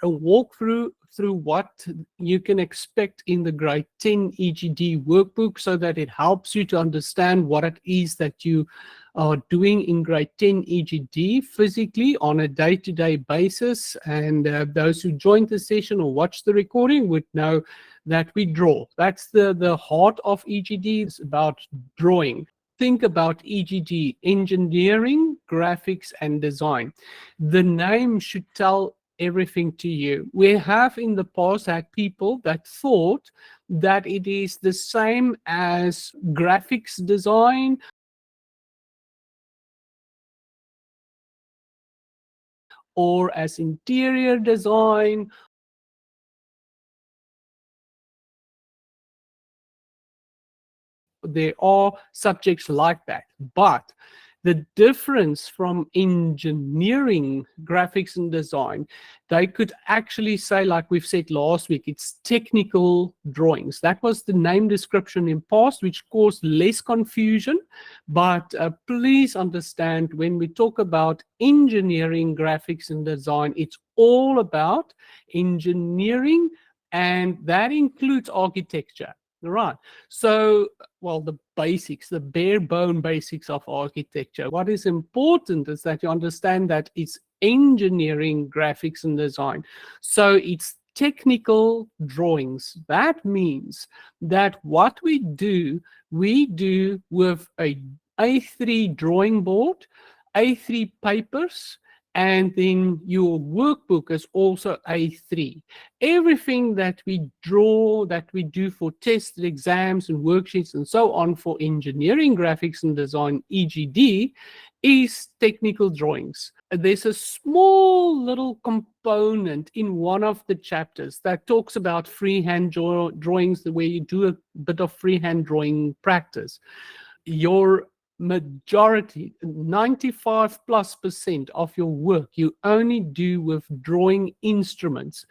a walkthrough through what you can expect in the grade 10 EGD workbook, so that it helps you to understand what it is that you are doing in grade 10 EGD physically on a day-to-day basis. And those who joined the session or watched the recording would know that we draw. That's the heart of EGD. It's about drawing. Think about EGD, engineering, graphics, and design. The name should tell everything to you. We have in the past had people that thought that it is the same as graphics design or as interior design. There are subjects like that, but the difference from engineering, graphics, and design, they could actually say, like we've said last week, it's technical drawings. That was the name description in past, which caused less confusion. But please understand, when we talk about engineering, graphics, and design, it's all about engineering, and that includes architecture. Right. So, well, the basics, the bare bone basics of architecture. What is important is that you understand that it's engineering, graphics, and design. So it's technical drawings. That means that what we do with a A3 drawing board, A3 papers, and then your workbook is also A3. Everything that we draw, that we do for tests, exams, and worksheets, and so on for engineering, graphics, and design, EGD, is technical drawings. There's a small little component in one of the chapters that talks about freehand drawings, where you do a bit of freehand drawing practice. Your majority, 95+% of your work, you only do with drawing instruments.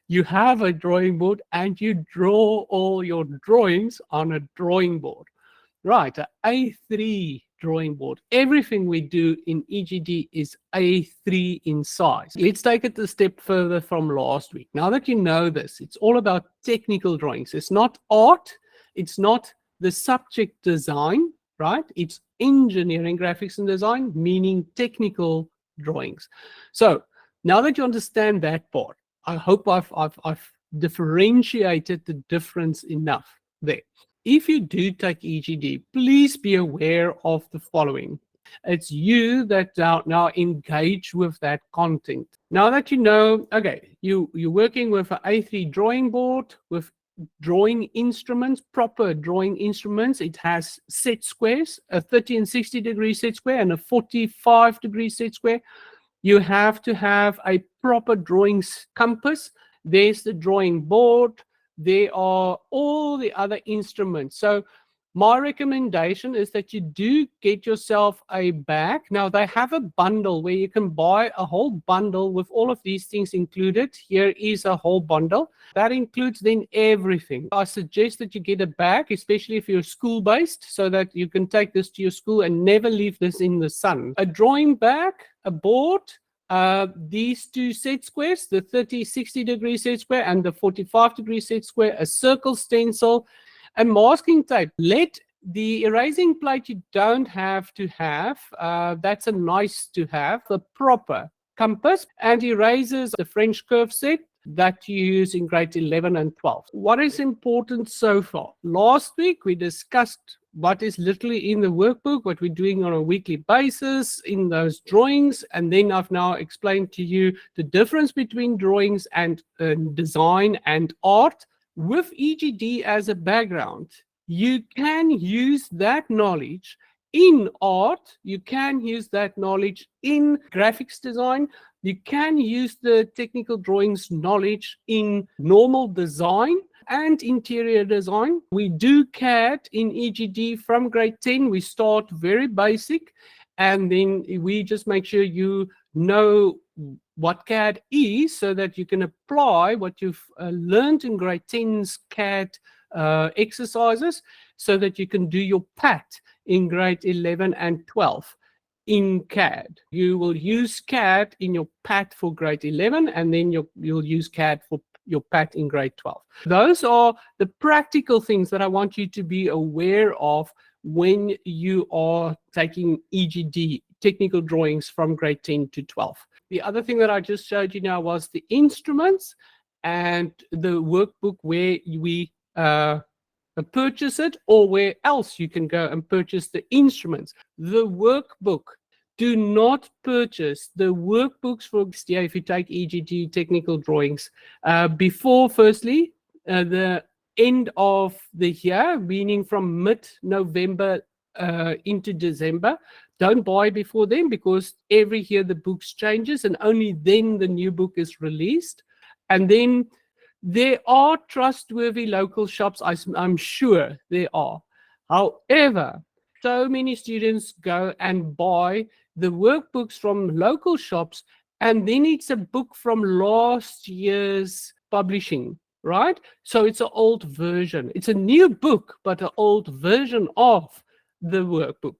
You have a drawing board and you draw all your drawings on a drawing board. Right, an A3 drawing board. Everything we do in EGD is A3 in size. Let's take it a step further from last week. Now that you know this, it's all about technical drawings. It's not art. It's not the subject design. Right? It's engineering, graphics, and design, meaning technical drawings. So now that you understand that part, I hope I've differentiated the difference enough there. If you do take EGD, please be aware of the following. It's you that now engage with that content. Now that you know, okay, you're working with an A3 drawing board, with drawing instruments, proper drawing instruments. It has set squares, a 30 and 60 degree set square and a 45 degree set square. You have to have a proper drawing compass. There's the drawing board. There are all the other instruments. So my recommendation is that you do get yourself a bag. Now, they have a bundle where you can buy a whole bundle with all of these things included. Here is a whole bundle. That includes then everything. I suggest that you get a bag, especially if you're school-based, so that you can take this to your school and never leave this in the sun. A drawing bag, a board, these two set squares, the 30, 60 degree set square and the 45 degree set square, a circle stencil, and masking tape. Let the erasing plate you don't have to have. That's a nice to have. A proper compass and erasers, the French curve set that you use in grade 11 and 12. What is important so far? Last week we discussed what is literally in the workbook, what we're doing on a weekly basis in those drawings, and then I've now explained to you the difference between drawings and design and art. With EGD as a background, you can use that knowledge in art, you can use that knowledge in graphics design, you can use the technical drawings knowledge in normal design and interior design. We do CAD in EGD from grade 10. We start very basic, and then we just make sure you know what CAD is so that you can apply what you've learned in grade 10's CAD exercises so that you can do your PAT in grade 11 and 12. in CAD. You will use CAD in your PAT for grade 11, and then you'll use CAD for your PAT in grade 12. Those are the practical things that I want you to be aware of when you are taking EGD, technical drawings, from grade 10 to 12. The other thing that I just showed you now was the instruments and the workbook where we purchase it, or where else you can go and purchase the instruments. The workbook, do not purchase the workbooks for next year if you take EGD technical drawings before, firstly, the end of the year, meaning from mid-November into December. Don't buy before then, because every year the books changes and only then the new book is released. And then there are trustworthy local shops, I'm sure there are. However, so many students go and buy the workbooks from local shops, and then it's a book from last year's publishing, right? So it's an old version. It's a new book, but an old version of the workbook.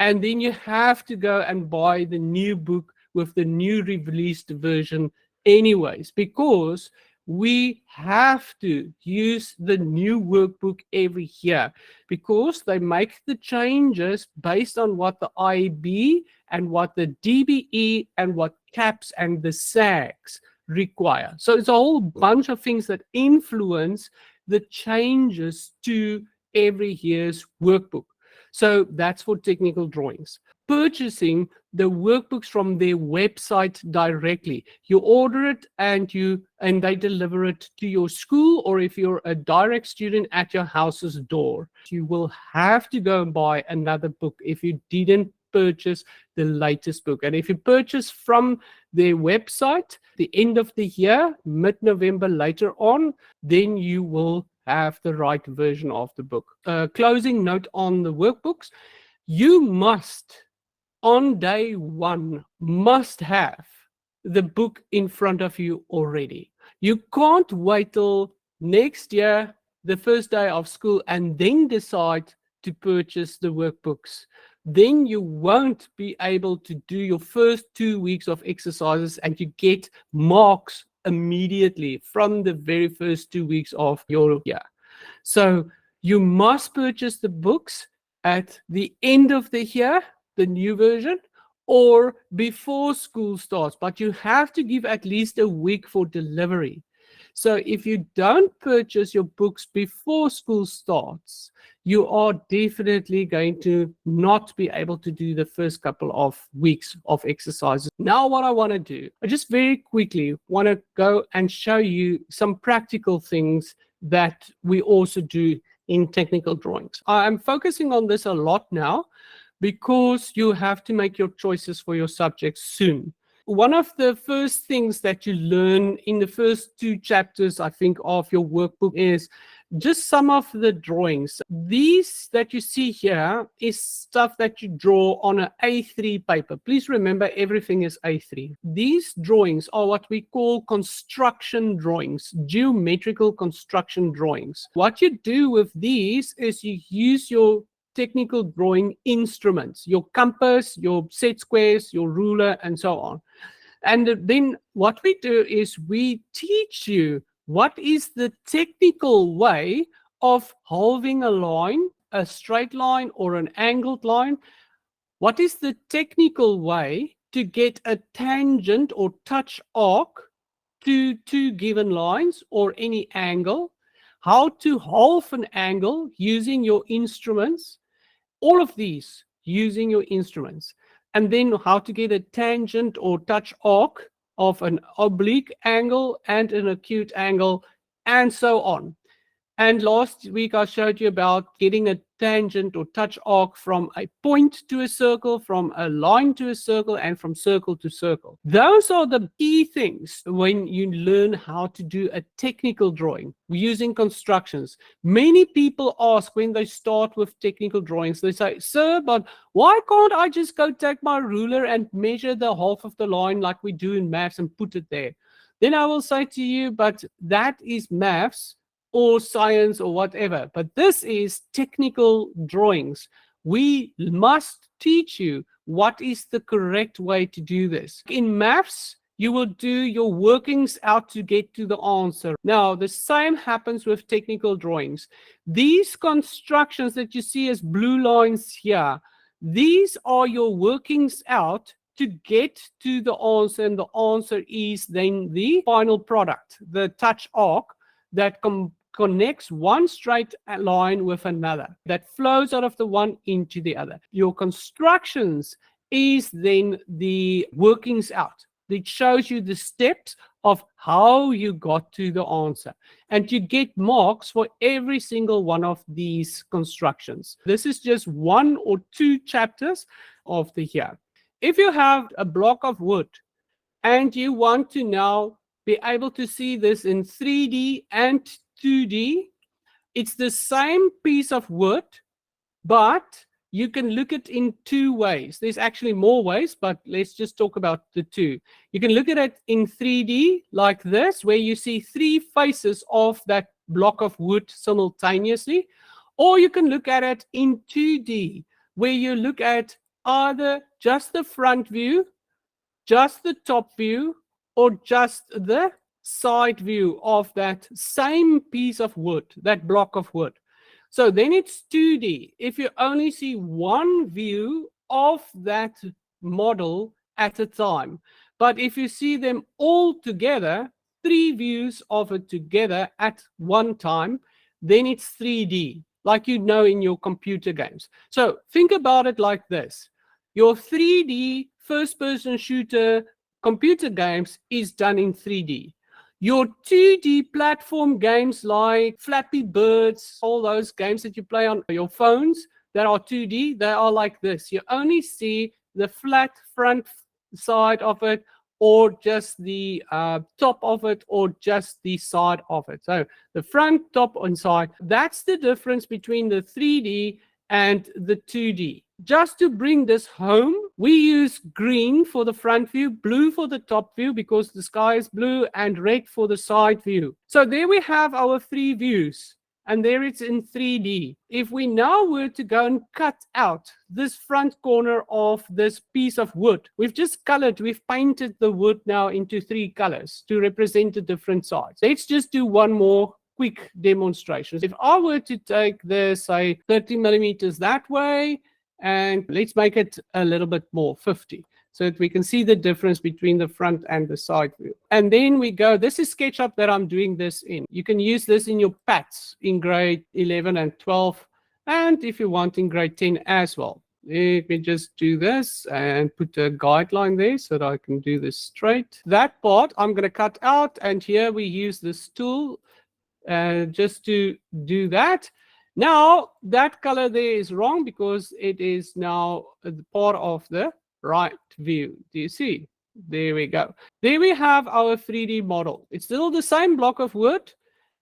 And then you have to go and buy the new book with the new released version anyways, because we have to use the new workbook every year, because they make the changes based on what the IB and what the DBE and what CAPS and the SAGs require. So it's a whole bunch of things that influence the changes to every year's workbook. So that's for technical drawings. Purchasing the workbooks from their website directly. You order it and they deliver it to your school, or if you're a direct student, at your house's door. You will have to go and buy another book if you didn't purchase the latest book. And if you purchase from their website the end of the year, mid-November later on, then you will have the right version of the book. Closing note on the workbooks: you must, on day one, must have the book in front of you already. You can't wait till next year, the first day of school, and then decide to purchase the workbooks. Then you won't be able to do your first 2 weeks of exercises, and you get marks immediately from the very first 2 weeks of your year. So you must purchase the books at the end of the year, the new version, or before school starts, but you have to give at least a week for delivery. So if you don't purchase your books before school starts, you are definitely going to not be able to do the first couple of weeks of exercises. Now what I want to do, I just very quickly want to go and show you some practical things that we also do in technical drawings. I'm focusing on this a lot now because you have to make your choices for your subjects soon. One of the first things that you learn in the first 2 chapters, I think, of your workbook is just some of the drawings. These that you see here is stuff that you draw on an A3 paper. Please remember, everything is A3. These drawings are what we call construction drawings, geometrical construction drawings. What you do with these is you use your technical drawing instruments, your compass, your set squares, your ruler, and so on. And then what we do is we teach you what is the technical way of halving a line, a straight line, or an angled line. What is the technical way to get a tangent or touch arc to 2 given lines or any angle, how to halve an angle using your instruments, all of these using your instruments, and then how to get a tangent or touch arc of an oblique angle and an acute angle, and so on. And last week I showed you about getting a tangent or touch arc from a point to a circle, from a line to a circle, and from circle to circle. Those are the key things when you learn how to do a technical drawing using constructions. Many people ask when they start with technical drawings, they say, "Sir, but why can't I just go take my ruler and measure the half of the line like we do in maths and put it there?" Then I will say to you, but that is maths or science or whatever, but this is technical drawings. We must teach you what is the correct way to do this. In maths, you will do your workings out to get to the answer. Now, the same happens with technical drawings. These constructions that you see as blue lines here, these are your workings out to get to the answer, and the answer is then the final product, the touch arc that connects one straight line with another, that flows out of the one into the other. Your constructions is then the workings out. It shows you the steps of how you got to the answer. And you get marks for every single one of these constructions. This is just 1 or 2 chapters of the year. If you have a block of wood and you want to now be able to see this in 3D and 2D, it's the same piece of wood, but you can look at it in 2 ways. There's actually more ways, but let's just talk about the 2. You can look at it in 3D like this, where you see 3 faces of that block of wood simultaneously, or you can look at it in 2D, where you look at either just the front view, just the top view, or just the side view of that same piece of wood, that block of wood. So then it's 2D. If you only see one view of that model at a time. But if you see them all together, 3 views of it together at one time, then it's 3D, like you know in your computer games. So think about it like this. Your 3D first-person shooter computer games is done in 3D. Your 2D platform games like Flappy Birds, all those games that you play on your phones that are 2D, they are like this. You only see the flat front side of it, or just the top of it, or just the side of it. So the front, top, and side, that's the difference between the 3D and the 2D. Just to bring this home, we use green for the front view, blue for the top view because the sky is blue, and red for the side view. So there we have our 3 views, and there it's in 3D. If we now were to go and cut out this front corner of this piece of wood, we've just colored, we've painted the wood now into 3 colors to represent the different sides. Let's just do one more quick demonstration. If I were to take this, say 30 millimeters that way, and let's make it a little bit more, 50, so that we can see the difference between the front and the side view. And then we go, this is SketchUp that I'm doing this in. You can use this in your PATs in grade 11 and 12, and if you want in grade 10 as well. Let me just do this and put a guideline there so that I can do this straight. That part I'm going to cut out, and here we use this tool just to do that. Now, that color there is wrong because it is now part of the right view. Do you see? There we go. There we have our 3D model. It's still the same block of wood.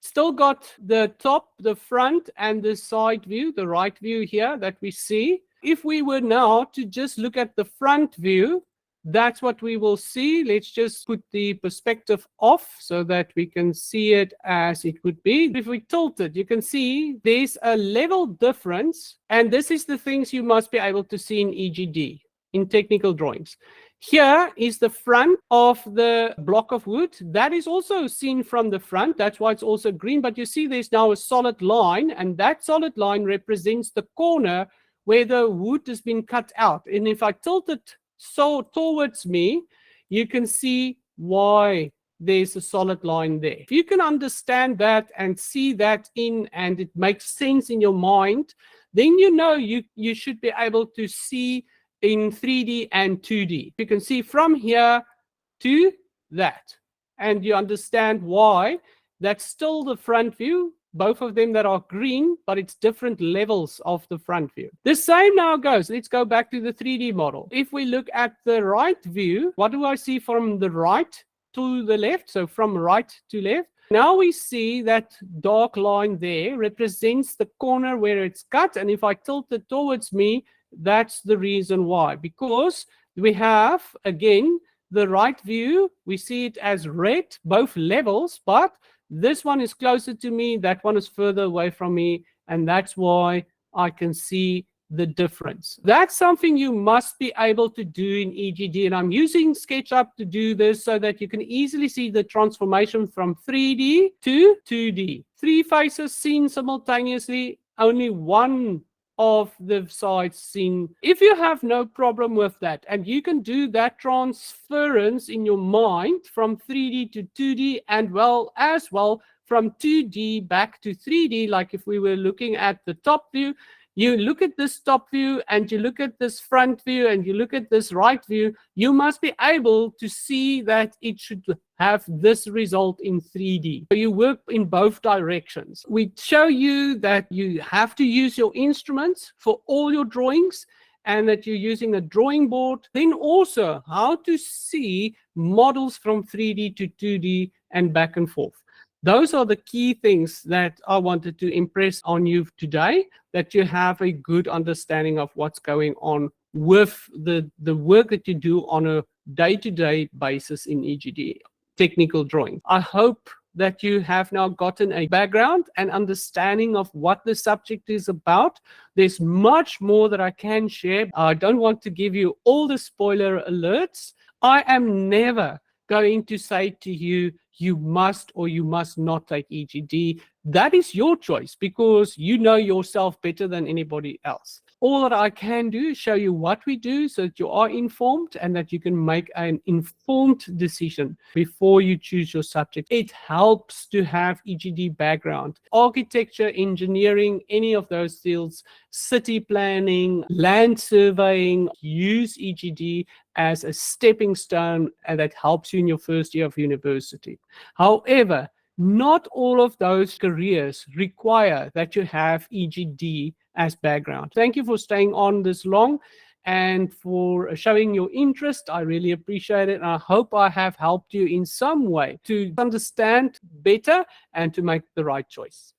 Still got the top, the front, and the side view, the right view here that we see. If we were now to just look at the front view, that's what we will see. Let's just put the perspective off so that we can see it as it would be. If we tilt it, you can see there's a level difference. And this is the things you must be able to see in EGD, in technical drawings. Here is the front of the block of wood. That is also seen from the front. That's why it's also green. But you see there's now a solid line. And that solid line represents the corner where the wood has been cut out. And if I tilt it so towards me, you can see why there's a solid line there. If you can understand that and see that and it makes sense in your mind, then you know you should be able to see in 3D and 2D. You can see from here to that, and you understand why that's still the front view. Both of them that are green, but it's different levels of the front view. The same now goes. Let's go back to the 3D model. If we look at the right view, what do I see from the right to the left? So from right to left. Now we see that dark line there represents the corner where it's cut. And if I tilt it towards me, that's the reason why. Because we have, again, the right view. We see it as red, both levels, but this one is closer to me, that one is further away from me, and that's why I can see the difference. That's something you must be able to do in EGD, and I'm using SketchUp to do this so that you can easily see the transformation from 3D to 2D. Three faces seen simultaneously, only one of the sides seen. If you have no problem with that and you can do that transference in your mind from 3D to 2D, and as well from 2D back to 3D, like if we were looking at the top view, you look at this top view and you look at this front view and you look at this right view, you must be able to see that it should have this result in 3D. So you work in both directions. We show you that you have to use your instruments for all your drawings and that you're using a drawing board. Then also how to see models from 3D to 2D and back and forth. Those are the key things that I wanted to impress on you today, that you have a good understanding of what's going on with the work that you do on a day-to-day basis in EGD, technical drawing. I hope that you have now gotten a background and understanding of what the subject is about. There's much more that I can share. I don't want to give you all the spoiler alerts. I am never going to say to you, you must or you must not take EGD. That is your choice because you know yourself better than anybody else. All that I can do is show you what we do so that you are informed and that you can make an informed decision before you choose your subject. It helps to have EGD background. Architecture, engineering, any of those fields, city planning, land surveying, use EGD as a stepping stone, and that helps you in your first year of university. However, not all of those careers require that you have EGD as background. Thank you for staying on this long and for showing your interest. I really appreciate it. And I hope I have helped you in some way to understand better and to make the right choice.